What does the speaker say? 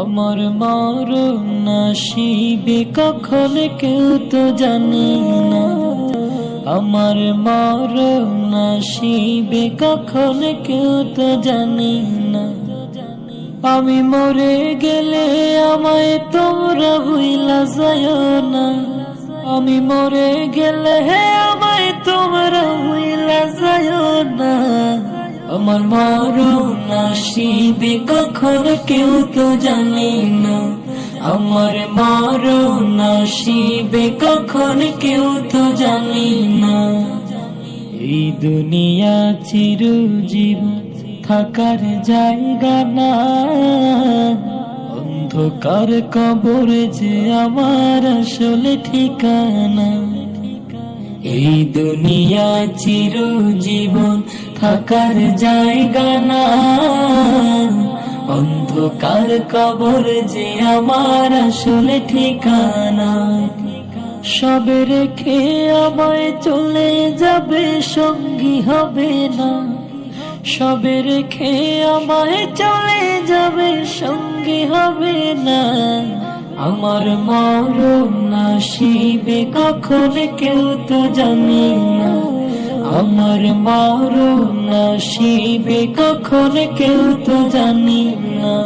আমার মরণ নসিবে কখন কেউ তো জানে না। আমার মরণ নসিবে কখন কেউ তো জানে না। আমি মরে গেলে আমায় তোমরা ভুইলা যায়ো না। আমি মরে গেলে আমায় তোমরা ভুইলা যায়ো না। আমার মরণ নসিবে কখন কেউ তো জানে না। আমার মরণ নসিবে কখন কেউ তো জানে না। এই দুনিয়া চিরজীবন থাকার জায়গা না। অন্ধকার কবর যে আমার আসলে ঠিকানা। এই দুনিয়া চিরজীবন থাকার জায়গা না। অন্ধকার কবর যে আমার আসলে ঠিকানা। সবে রেখে আমায় চলে যাবে, সঙ্গী হবে না। সবে রেখে আমায় চলে যাবে, সঙ্গী হবে না। আমার মরণ নসিবে কখন কেউ তো জানে না। আমার মরণ নসিবে কখন কেউ তো জানে না।